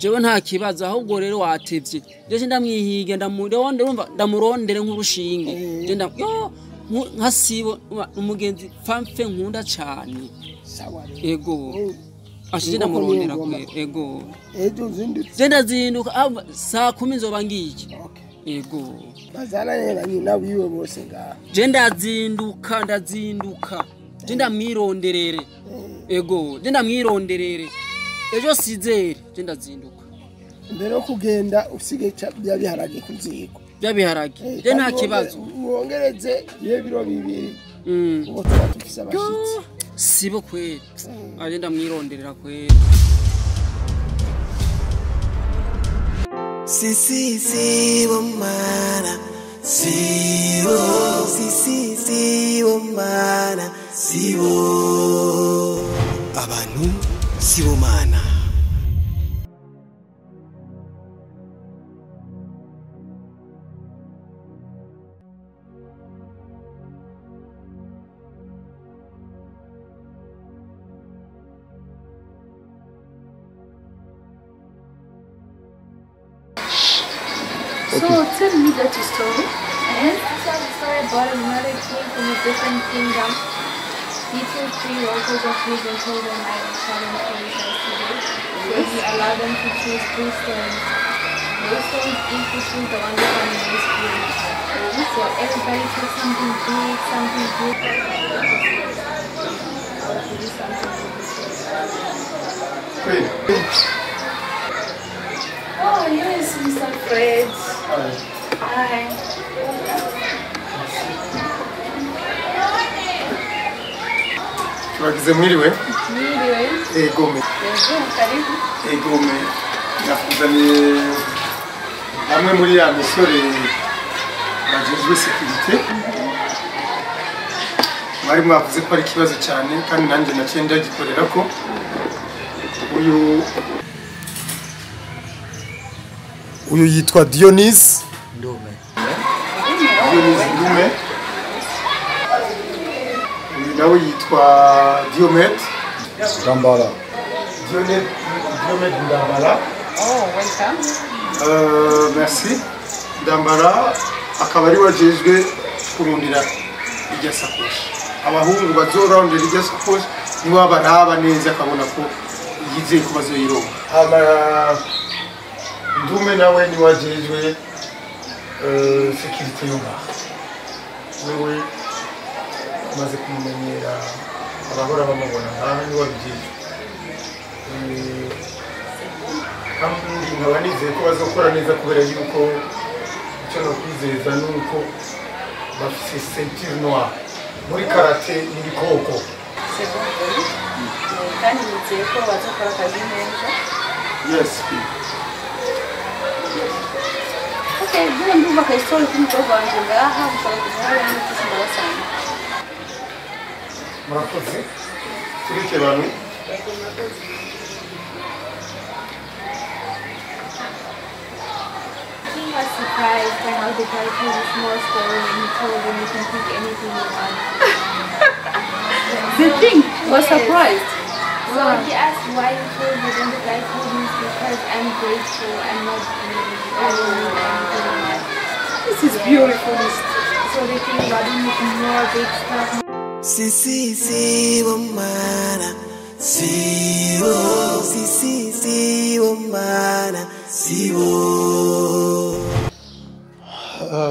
jewe nta kibazo ahubwo rero watevye je ndamwihige ndamurondere nk'urushinge je nkasibo umugenzi famfe nkunda cyane ego ashije ndamurondera kwe ego je ndazinduka saa 10 nzoba ngiki ego bazana yera nyina wiwe bose nga je ndazinduka je ndamwironderere ego je ndamwironderere ejo sizere je ndazinduka mbere yo kugenda usige byabiharage kuziko byabiharage je nta kibazo wongereze yebiro bibiri ubo tufise abashitsi sibo kweli aje ndamwironderera kweli sibo mana sibo mana sibo abantu sibo mana So tell me that story. And tell the story about a mother came from a different kingdom. He took 3 workers of his and told them I will challenge for so he allowed them to choose 3 stones. Those stones each would choose the one that was most beautiful. So everybody took something big, something good. To do something good. Oh yes, Mr. Fred. Hi. Turagize mwiriwe? Mwiriwe. Egome. Karibu. Egome. Nakuzaniye amwe muri ya misore bajejwe sécurité. Mwari mwavuze ko ari kibazo cyane kandi nanjye naciye ndagikorera ko uyu yitwa Dionys Ndume. Uyu nawe yitwa Diomet Ndambala. Diomet Ndambala. Oh, welcome. Merci. Ndambala akaba ari wajejwe kurundira irya sakoshi. Abahungu bazorondera irya sakoshi nibo abaraba neza akabona ko yizeye ko bazoyironka. Ndume nawe ni wajejwe sécurité y'umba. Wewe maze kumumenyera abahora bamubona aha ni wabijejwe. Kandi nkaba nizeye ko bazokora neza kubera yuko icyo nakwizeza nuko bafise ceinture noire muri karate n'ibikoko. Kandi nizeye ko bazokora akazi neza. Yes. Okay, vile ndumva ka story kumukobwa wanje ngaha ushobora kuzahara n'ikisi ndabasanga. Murakoze. Turike bantu. He was surprised by how the guy told a small story and he told him you can pick anything you want. The thing was surprised. So he asked why you told me, and the guy told me it's because I'm grateful, I'm not greedy, I don't need anything in life. This is beautiful. So they think about him with more big stuff. sibo mana sibo mana sibo.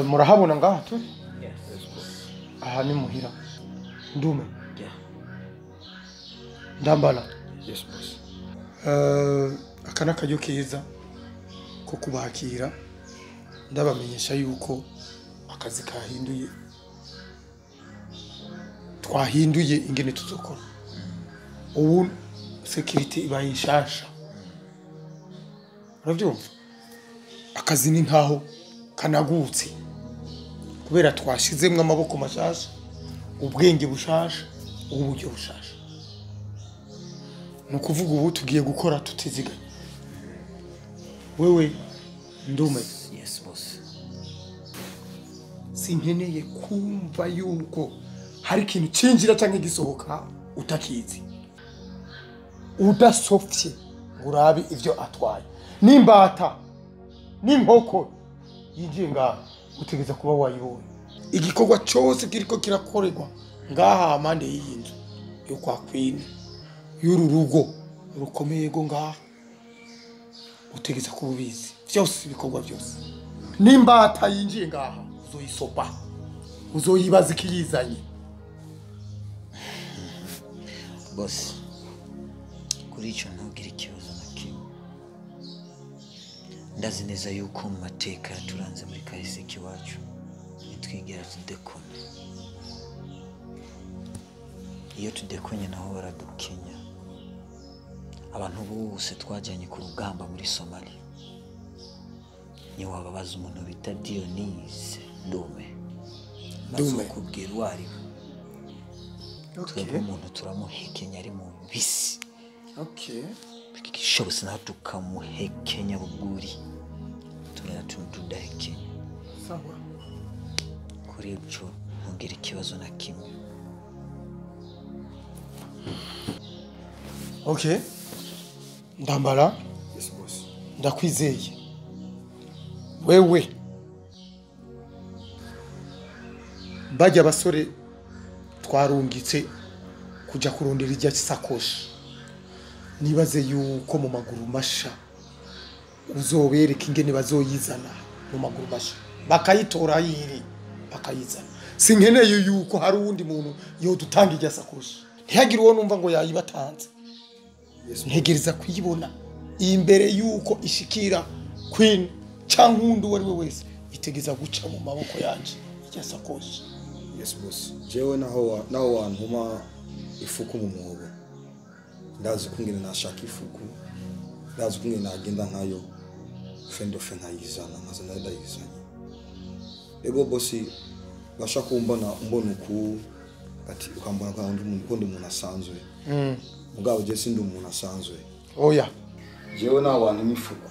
Murahabona ngaha tu? Aha ni muhira. Ndume. Ndambala. Yes, boss. Akana kajyo keza ko kubakira ndabamenyesha yuko akazi kahinduye. Twahinduye ingene tuzokora. Ubu security ibaye inshasha. Uravyumva? Akazi ni nkaho kanagutse. Kubera twashizemwe amaboko mashasha, ubwenge bushasha, uburyo bushasha. Nukuvuga ubu tugiye gukora tutiziganya. Wewe Ndume. Yes, boss. Sinkeneye kumva yuko hari ikintu cinjira canke gisohoka utakizi. Udasofye urabi ivyo atwaye. n'imbata n'inkoko yinjiye ngaha utegeza kuba wayibonye igikorwa cyose kiriko kirakorerwa ngaha amande y'iyi nzu yo kwa Queen y'uru rugo rukomeye go ngaha utegeza kuba ubizi byose ibikorwa byose n'imbata yinjiye ngaha uzoyisopa uzoyibaza ikiyizanye boss kuri icyo ntugire ikibazo na kimwe ndazi neza yuko mu mateka yaturanze muri kahise k'iwacu nitwigera tudekona iyo tudekonye naho baradukenya abantu bose twajyanye ku rugamba muri Somalia ni wababaza umuntu bita Dionise Dume kubwira uwari twebwe umuntu turamuhekenya ari mu bisi bikishobose naho tukamuhekenya buguri tumena tudahekenya sawa kuri ibyo ntugire ikibazo na kimwe Ndambara ndakwizeye wewe bajya abasore twarungitse kujya kurondera ijya sakoshi nibaze yuko mu maguru masha uzobereka ingene bazoyizana mu maguru masha bakayitora yiri bakayizana sinkeneye yuko hari uwundi muntu yo dutanga ijya sakoshi ntihagire uwo numva ngo yayibatanze ntegereza kuyibona imbere yuko ishikira Queen cyangwa undi wari we wese itegeza guca mu maboko yanje ijya sakoshi. Yes boss. Jewe naho wantuma ifuku mu mwobo. Ndazi kungene nashaka ifuku. Ndazi kungene nagenda nkayo. Fendo nkayizana nkaza ndayizanye. Ego bossi bashaka kumbona uku ati ukambona kwa umuntu asanzwe. Mugabo je sindi umuntu asanzwe. Oya. Jewe naho wantuma ifuku.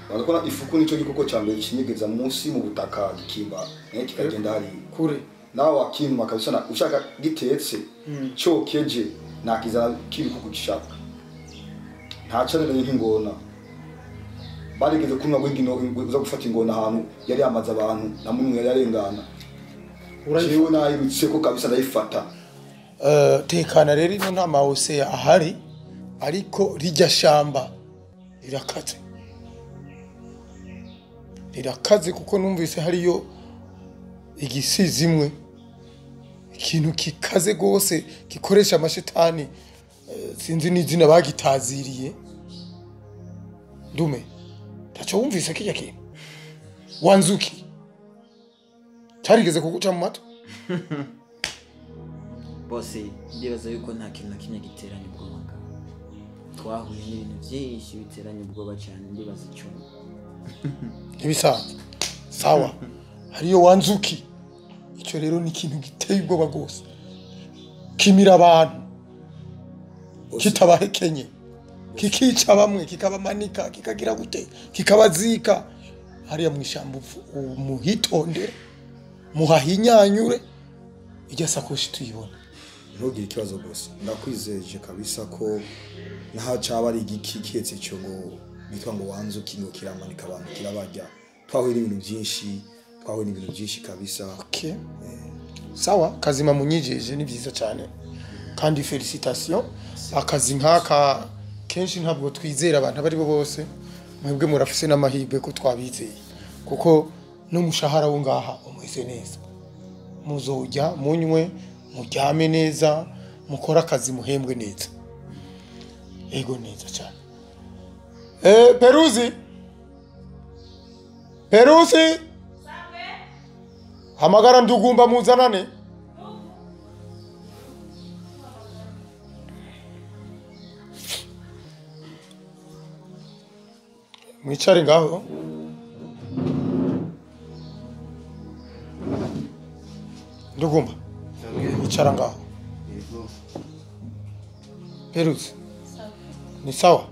Barakora ifuku nico gikoko cyambere kinyegeza munsi mu butaka gikimba. Kikagenda hari kure. Nawe akimwa kabisa ushaka gitetse cyo keje nakizana kiri kugishaka ntacane n'ingona barigeze kumwa gwingino uza gufata ingona ahantu yari yamaza abantu namwe yari yarengana jewe nayirutse ko kabisa ndayifata tekana rero ino nta mawose ahari ariko rijya shamba rirakaze kuko numvise hariyo igisizi imwe ikintu kikaze gose gikoresha amashitani sinzi n'izina bagitaziriye Dume tacho wumvise kijya kintu wanzuki tarigeze kuguca mu mato bose ndibaza yuko nta kintu kimwe giteranye ubwoba twahuye n'ibintu byinshi biteranye ubwoba cyane ndibaza icyo ibisanzwe sawa hariyo wanzuki icyo rero ni ikintu giteye ubwoba gose kimira abantu kitabahekenye kikica bamwe kikabamanika kikagira gute kikabazika hariya mu ishambu umuhitonde muhahinyanyure ijya sakoshi tuyibona ntugire ikibazo gose ndakwizeje kabisa ko ntaca ari igiki kiyetse cyo ngo bitwa ngo wanzuki ngo kiramanika abantu kirabajya twahuye n'ibintu byinshi kabisa. Sawa kazima munyijeje ni byiza cyane kandi felicitation akazi nkaka kenshi ntabwo twizera abantu bari bo bose mwebwe murafise n'amahirwe ko twabizeye kuko n'umushahara wo ngaha umeze neza muzojya munywe muryame neza mukora akazi muhembwe neza ego neza cyane. Perusi hamagara Ndugumba muzanane. Mwicare ngaho. Ndugumba. Mwicara ngaho. Perusi. Ni sawa?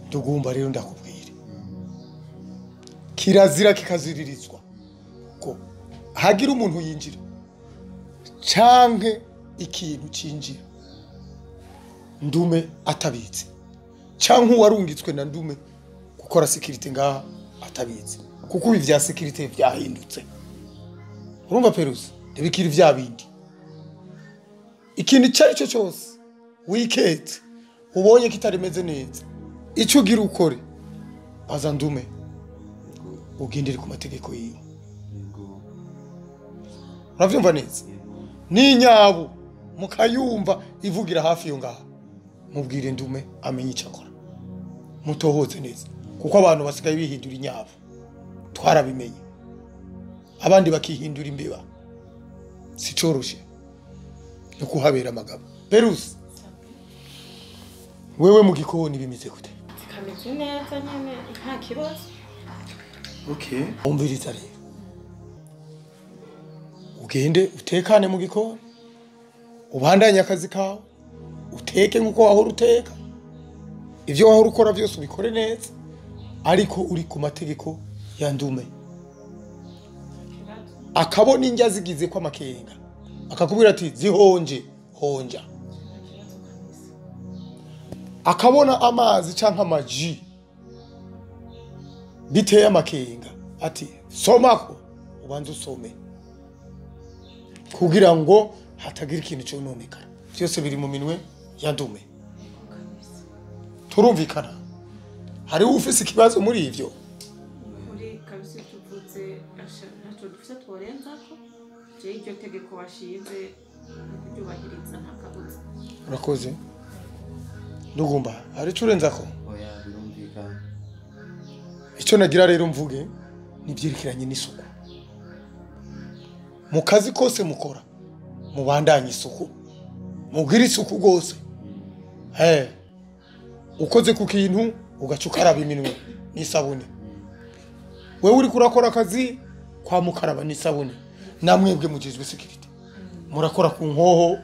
Ndugumba rero ndakubwira. Kirazira kikaziririzwa ko hagira umuntu yinjira canke ikintu cinjira Ndume atabizi canke uwarungitswe na Ndume gukora security ngaha atabizi kuko ibi vya security vyahindutse urumva Perusi ntibikiri vya bindi ikintu cyari cyo cyose weekend ubonye kitarimeze neza ico ugira ukore baza Ndume ugendere ku mategeko yiwe uravyumva neza ni nyabo mukayumva ivugira hafi yo ngaha mubwire Ndume amenye icakora mutohoze neza kuko abantu basigaye bihindura inyabo twarabimenye abandi bakihindura imbeba sicoroshe no kuhabera amagabo Perusi wewe mu gikoni bimeze gute kameze neza nyene nta kibazo okay umviriza rero ugende utekane mu gikoni ubandanye akazi kawe uteke nkuko wahora uteka ivyo wahora ukora byose ubikore neza ariko uri ku mategeko ya Ndume akabona injya zigize kwa makenga akakubwira ati zihonje honja akabona amazi canka amaji biteye amakenga ati somako ubanza usome kugira ngo hatagira ikintu cyo nonekara byose biri mu minwe ya Ndume turumvikana hari ufise ikibazo muri ivyo muri kabisa tuvuze naco dufite tworenzako je iryo tegeko washize kuryubahiriza nta kabuza urakoze ndugumba hari curenzako oya birumvikana icyo nagira rero mvuge nibyerekeranye n'isuku mu kazi kose mukora mubandanye isuku mubwire isuku gose ukoze ku kintu ugacukaraba iminwe n'isabune wewe uri kurakora akazi kwa mukaraba n'isabune namwebwe mugizwe security murakora ku nkoho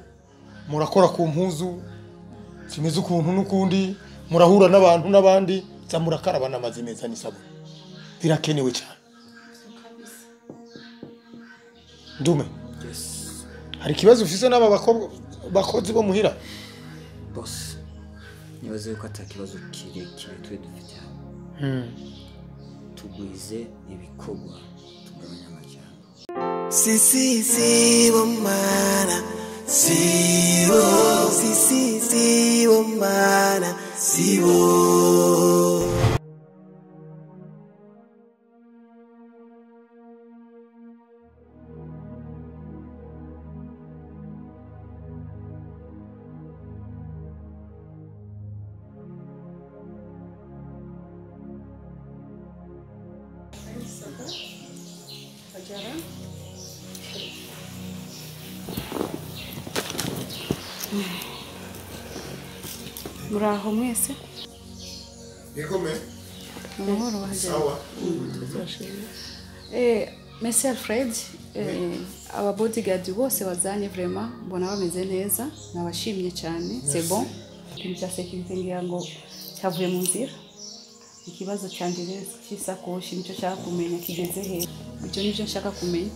murakora ku mpuzu zimeze ukuntu n'ukundi murahura n'abantu n'abandi za murakaraba n'amazi meza n'isabune birakenewe cyane Ndume hari kibazo ufise n'aba bakozi bo muhira boss nibaze yuko atakibazo kirekire twe dufite tugwize ibikorwa tugabanya amajyambere sibo mana sibo mana sibo muraho mwese Nikome amahoro waje sawa Monsieur Alfred aba bodyguard bose bazanye vraiment mbona bameze neza nabashimye cyane c'est bon ikintu cya sécurité ngira ngo cyavuye mu nzira ikibazo cyanje cy'isakoshi nicyo cyaka kumenya kigeze he icyo nicyo nshaka kumenya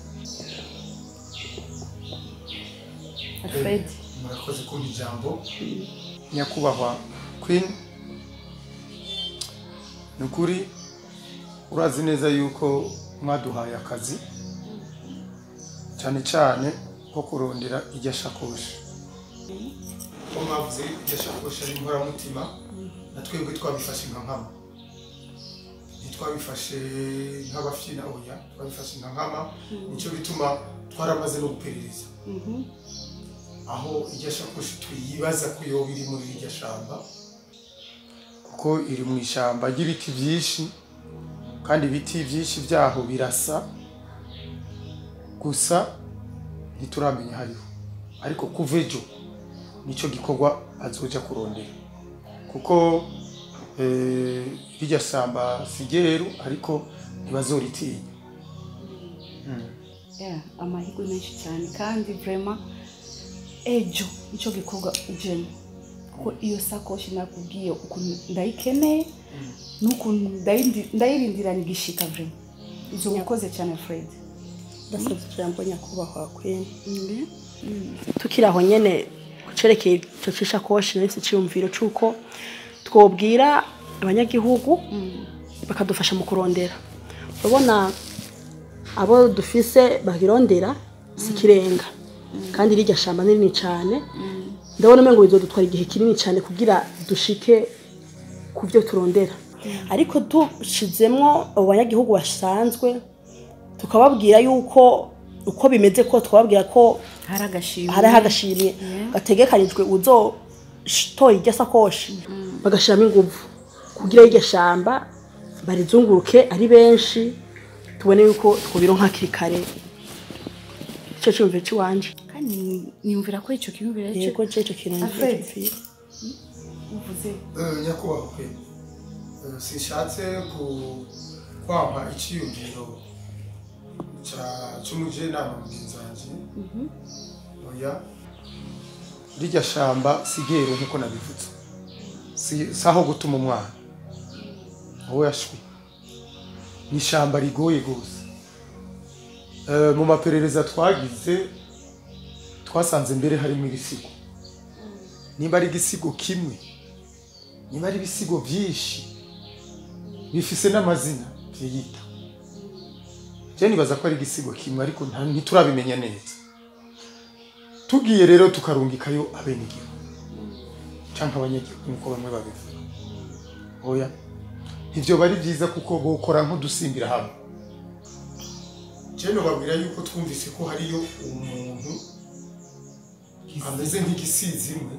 Alfred murakoze kumva ijambo nyakubahwa Queen nukuri urazi neza yuko mwaduhaye akazi cyane cyane ko kurondera ijya shakoshi ko mwavuze ijya shakoshi ari inkoramutima na twebwe twabifashe nka nkama ntitwabifashe nk'abafyina oya twabifashe nka nkama nicyo bituma twaramaze no guperereza aho ijya shakoshi twiyibaza ko yoba iri muri iryo shamba kuko iri mu ishamba ry'ibiti byinshi kandi ibiti byinshi byaho birasa gusa ntituramenya hariho ariko kuvejo nicyo gikorwa azoja kurondera kuko iryo shamba sigeru ariko ntibazoritinya amahirwe menshi cyane kandi vraiment ejo icyo gikorwa ujene kuko iyo sakoshi nakubwiye ukuntu ndayikeneye n'ukuntu ndayirindiranye igishika vraiment izo ukoze cyane Fred ndasabye ijambo nyakubahwa Queen tukiraho nyene kucerekeye ico cishakoshi nahise ciyumviro c'uko twobwira abanyagihugu bakadufasha mu kurondera urabona abo dufise bagirondera sikirenga kandi rirya shamba nini cyane ndabona umengo bizodutwara igihe kinini cyane kugira dushike ku byo turondera ariko dushizemwo abanyagihugu basanzwe tukababwira yuko uko bimeze ko twababwira ko hari agashimwe gategekanijwe uzotora iryo sakoshi bagashiramo ingufu kugira iryo shamba barizunguruke ari benshi tubone yuko twobironka hakiri kare ico cyumviro cy'iwanje kandi niyumvira ko ico kiyumvira yego cyo kintu uvuze nyakubahwa sinshatse kwampa iciyumviro cy'umujenama mugenzi wanje oya rirya shamba sigero nkuko nabivuze saho gutuma umwana wowe yashwi ni ishamba rigoye gose mu maperereza twagize twasanze mbere harimo ibisigo nimba ari igisigo kimwe nimba ari ibisigo byinshi bifise n'amazina byiyita je nibaza ko ari igisigo kimwe ariko ntiturabimenya neza tugiye rero tukarungikayo abenegihugu canke abanyagihugu nkuko bamwe babivuga oya ivyo bari byiza kuko bokora nk'udusimbira hamwe je no babwira yuko twumvise ko hariyo umuntu ameze nk'igisizi imwe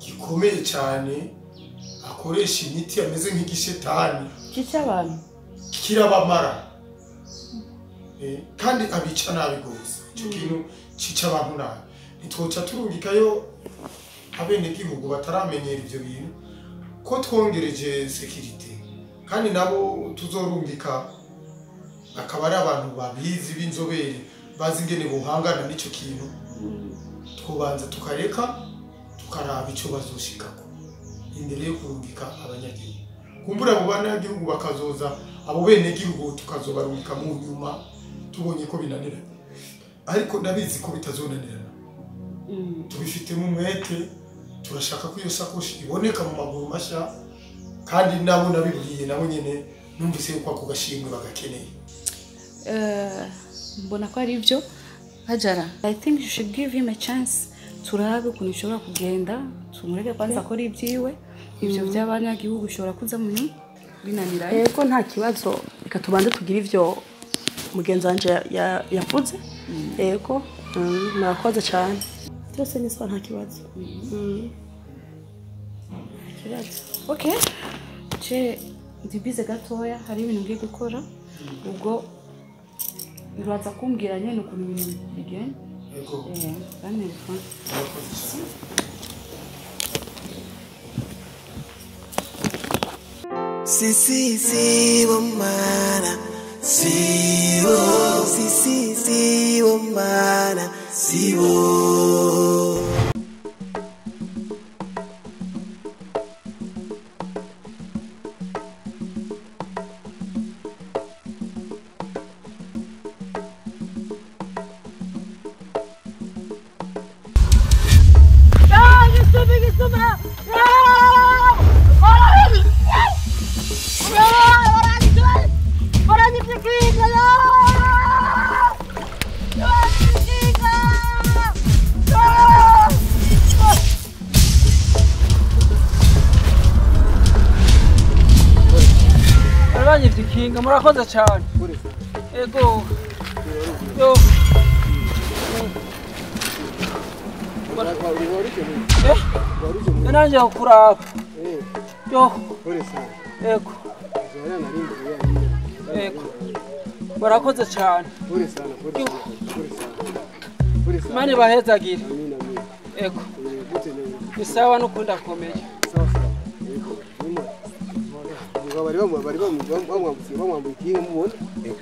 gikomeye cyane akoresha imiti ameze nk'igishetani cy'abantu kirabamara kandi abica nabi gose cyo kintu cica abantu nabi nitwoca turungikayo abenegihugu bataramenyera ivyo bintu ko twongereje security kandi nabo tuzorungika akaba ari abantu babizi b'inzobere bazi ingene buhangana n'ico kintu twobanza tukareka tukaraba ico bazoshikako imbere yo kurungika abanyagihugu kumbura abo banyagihugu bakazoza abo benegihugu tukazobarungika mu nyuma tubonye ko binanira ariko ndabizi ko bitazonanirana tubifitemo umwete turashaka ko iyo sakoshi iboneka mu maguru masha kandi nabo nabibwiye nabo nyene numvise yuko ako gashimwe bagakeneye mbona ko ari byo Hajara I think you should give him a chance turabe ukuntu ishobora kugenda tumureke kwanza akora ibyiwe ivyo by'abanyagihugu ushobora kuza mu binanira yego nta kibazo reka tubanze tugira ivyo mugenzi wanje yavuze yego murakoze cyane byose ni nta kibazo okay je ndibize gatoya hari ibintu ngiye gukora ubwo uraza kumbwira nyene ukuntu ibintu bigenda yego bane Si bomana si bomana si bo Kinga murakoze cyane ego yo nanjye kuraba yo ego ego murakoze cyane mani bahezagire ego bisawa no kunda komeye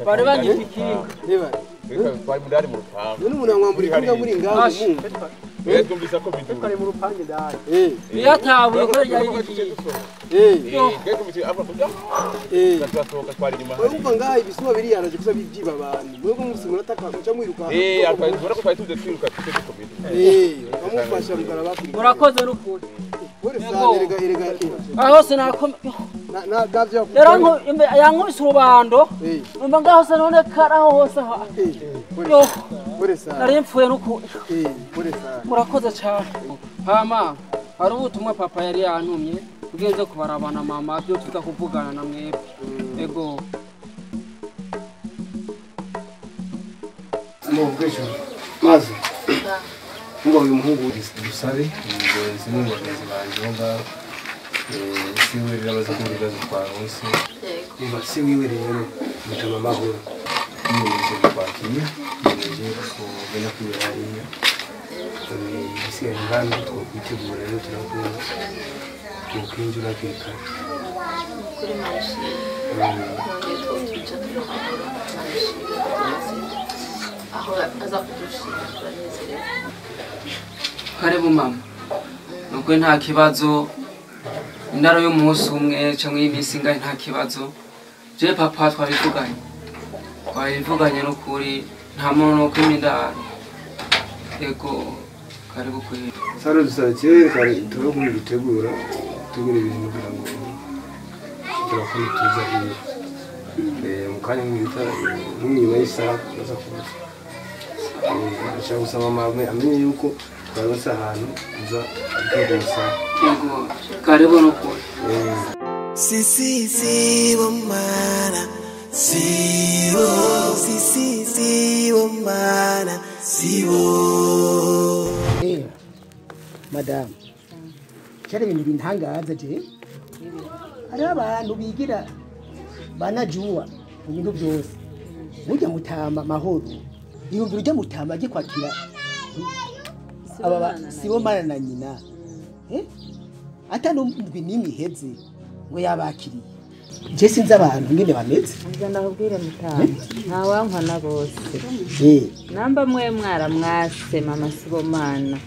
bari banyifite ikinga twari mudari mu rupangu none umuntu amwambura ikinga muri ngaho twumvise ko biduga kare mu rupange dai yatabuye ko yari gatasohoka twari inyuma urumva ngaha ibisuma biriyaraje kuza bibyiba abantu mwebwe musi murataka muca mwiruka atwara ko twari tuze twiruka twese komite bamufasha mugara bakuri urakoze n'ukuri erega aho sinakomeye na gavyo rero yankubise urubando numva ngaho se none karaho hose yo nari mpfuye n'ukuri murakoze cyane hama hari ubutumwa papa yari yantumye tugenze kubarabana mama byo tuza kuvugana na mwebwe ego mubwejo maze ngo uyu muhungu dusabe ingenzi n'umugenzi banje ngaho si we rero baza kubiga twaronse niba si wiwe rero mutama mahoro niyemeje kwakira niyemeje kugenda kwirariya isi ngana twitegura rero turakora tukinjura keka kuri mashi nongeye tuca twahora aho aza kudushira turanezerewe karibu mama nubwo nta kibazo indaro y'umunsi umwe cyangwa y'iminsi ingahe nta kibazo je papa twabivuganye n'ukuri nta muntu no kwimindaro ego karibu kuri saro dusakiye kare turo kubitegura tugura ibintu kugira ngo turakora tuza hiyo mukanya mwita nyuma y'isara baza kuza ashaka gusaba mama amenye yuko twabasa ahantu uza kugusa ego karibu n'ukuri si bomana sibo si bomana sibo madame cyari ibintu bintangaza je ari abantu bigira banajua mu bintu byose mujya mutama mahoro yumvira ujya mutama aje kwakira aba sibo mana na nyina atano ndwi nimwe heze ngo yabakiriye je sinzi abantu ngene bameze nza ndakubwire mutama nta wankwana bose namba mwe mwara mwase mama sibo mana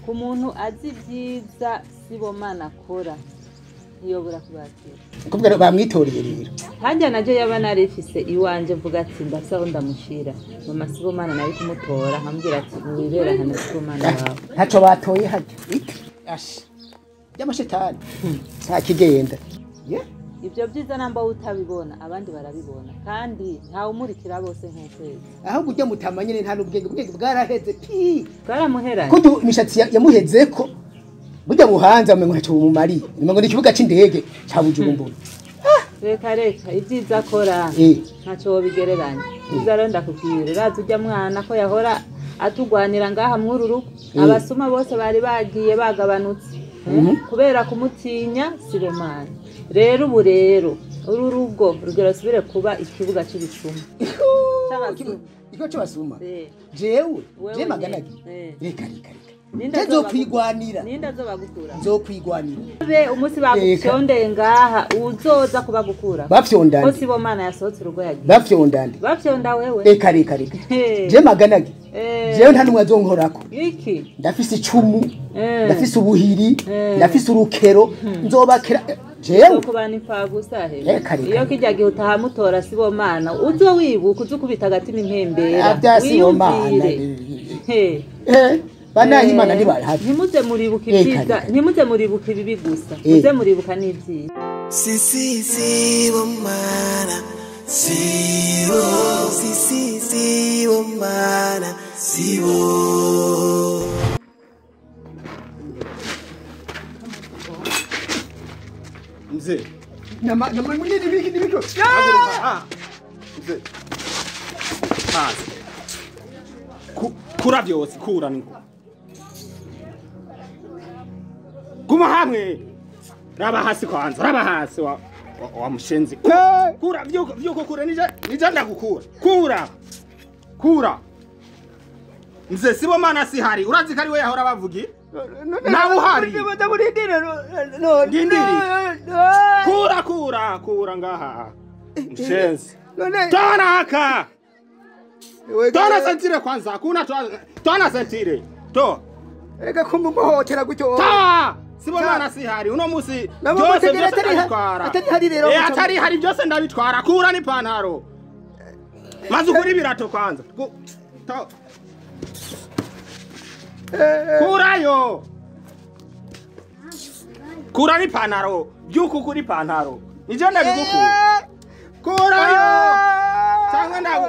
ku muntu azi byiza sibo mana akora ntiyobora kubakira kubwira bamwitoreye rero hajya naje yaba narifise iwanje mvuga ati ndasaho ndamushira mama sibo mana nari kumutora nkambwira ati wibera hano sibo mana wawe ntaco batoye hajya ashi y'amashetani nta kigenda ibyo byiza namba utabibona abandi barabibona kandi nta umurikira bose nk'ukwezi ahubwo ujya mutamanye nta n'ubwenge bwaraheze pi bwaramuheranye kuko imishatsi yamuhezeko burya buhanze amenye ntaco bumumari ngo ni ikibuga c'indege ca Bujumbura reka ibyiza akora ntaco bigereranya ibyo rero ndakubwira uraza ujya mwana ko yahora atugwanira ngaha mw'ururugo abasuma bose bari bagiye bagabanutse kubera kumutinya sibomana rero ubu rero uru rugo rugera subire kuba ikibuga cy'ibisuma iko cyo basuma jewe je maganagi reka Nzo kwigwanira. Ninda zobagukura. Nzo kwigwanira. Be umusi bagufyondeye ngaha uzoza kubagukura. Bafyondande. Kosi bo mana yasohotse urugo yagiye. Bafyondande. Bafyonda wewe. Reka. Je maganagi. Jewe nta numwe azonkorako. Iki? Ndafise icumu. Ndafise ubuhiri. Ndafise urukero. Nzobakira jewe kubana ifagusa he. Iyo kijya gihe utahamutora sibo mana uzo wibuka uzukubita agatima impembera. Abyasi bo mana. Bana imana ndibari hafi. Ntimuze muribuka ibyiza, ntimuze muribuka ibibi gusa. Muze muribuka n'ibyiza. Si bo mana. Si bo mana. Si bo. Mzee. Nama mwingine nibiko. Mzee. Kura byose kura niko. Guma hamwe. Raba hasi kwanza, raba hasi wa mushenzi. Kura byuko kura nije ndakukura. Kura. Mzee sibo mana si hari. Urazi kari we yahora bavugi? Na uhari. Ndindiri. Kura ngaha. Mshenzi. Tona haka. Tona sentire kwanza. Kuna tona sentire. To. Ega kumuhohotera gutyo. Ta! Sibomana sihari uno musi byose ndabitwara. Atari rero. Atari hari byose ndabitwara. Kura ni pantaro. Maze ugura ibirato kwanza. Ta. Kurayo. Kura ni pantaro. Byuko kuri pantaro. Nije ndabigukura. Kurayo. Cyangwa ndago.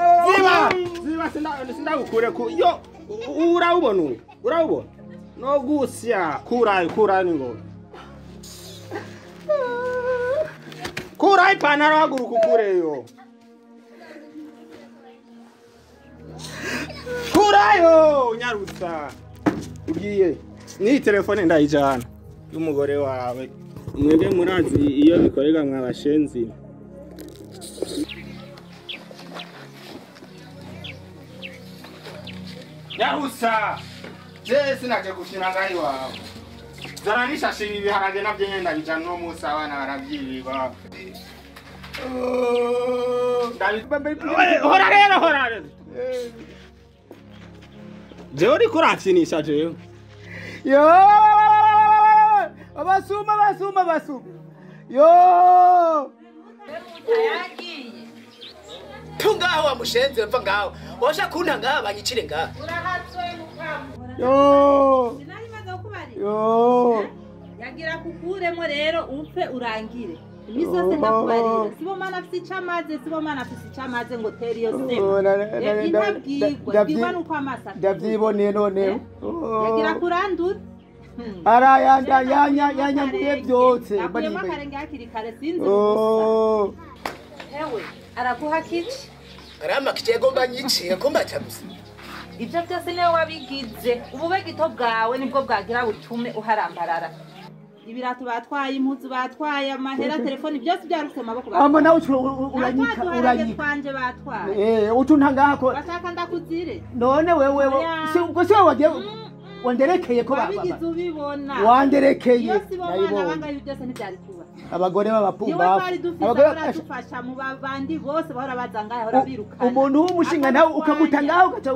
Ziba sindagukure ku yo urabona. Urabona? No gusya kura ni ngo. Kura ipantaro haguruka ukureyo. Kurayo nyarusa. Ugiye. Ni telefone ndayijana y'umugore wawe. Mwebwe murazi iyo bikorega mwabashenzi. Nyarusa. Jesi naje gushina ngari wawe. Zaranisha shibi biharage navyo nyenda bijana no musa abana baravyiba. Hora rero. Jewe kurafyinisha jewe. Yo! Abasuma. Yo! Yagiye. Tungaho wamushenze mva ngaho. Washa kunta ngaho banyicire ngaho. Yo! Yo! Yagira kukuremo rero upfe urangire. Imisose ndakubarira. Sibomana afite icamaze ngo teri yo sema. Intabwirwa nuko amasa. Ndavyiboneye none. Yagira kurandura. Ara yanyambuye byose. Akuyemo akarenge hakiri kare sinzi. Oh. Hewe araguha kici. Arama kitego mbanyiciye ko mbacagusa. Ibyo byose niwe wabigize. Ubube gito bwawe nibwo bwagira butume uharambarara. Ibirato batwaye, impuzu batwaye, amahera, telefone byose byaruse amaboko batwaye. Ama nawe uranyika. Twanje batwaye. Utunta ngako. Bashaka ndakuzire. None wewe ubwo se wagiye wanderekeye ko babigize ubibona. Wanderekeye. Iyo sibomana bangaye byose ntibyari kuba. Abagore b'abapumba. Abagore badufasha mu babandi bose bahora bazangaye hora birukana. Umuntu w'umushinga nawe ukamutangaho ugaca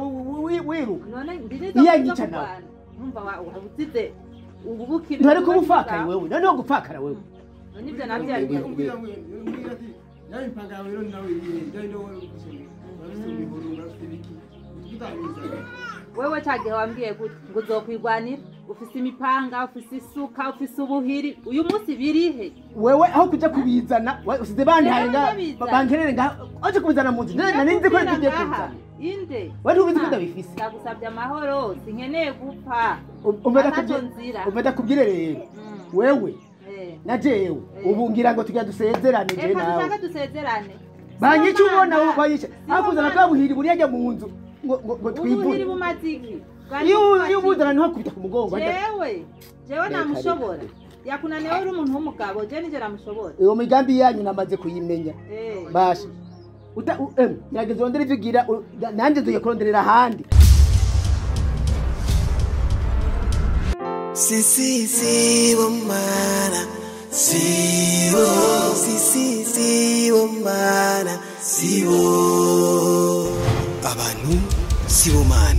wiruka. None ndize nyica nawe. Numva wabuzize ubukiri. Ntari kubufakara wewe. None gupfakara wewe. None ibyo nabyo ari kumbwira. Nawe impanga rero nawe yindi ndo wewe cyage wambwiye gute ngo uzokwigwanira ufise imipanga ufise isuka ufise ubuhiri uyu munsi birihe wewe aho kuja kubizana usize bantarenga bankerere nga aje kubizana mu nzu naninzi ko tugiye kubizana inde wewe ubizi ko ndabifise ndagusabye amahoro sinkeneye gupfa umeda kubyire rero wewe na jewe ubu ngira ngo tujya dusezerane je nawe eka dusezerane banyica ubona wo bayisha akuzana kabuhiri buri yajya mu nzu ngo twivure ubuhiri bumaziki iyo ubuzana nto kubita ku mugongo jewe namushobora yakunaniye uri umuntu w'umugabo je nije namushobora iyo migambi yanyu namaze kuyimenya basha yageze wondera ivugira nanjye nzuye kuronderera ahandi Si bomana sibo si bomana sibo abantu sibomana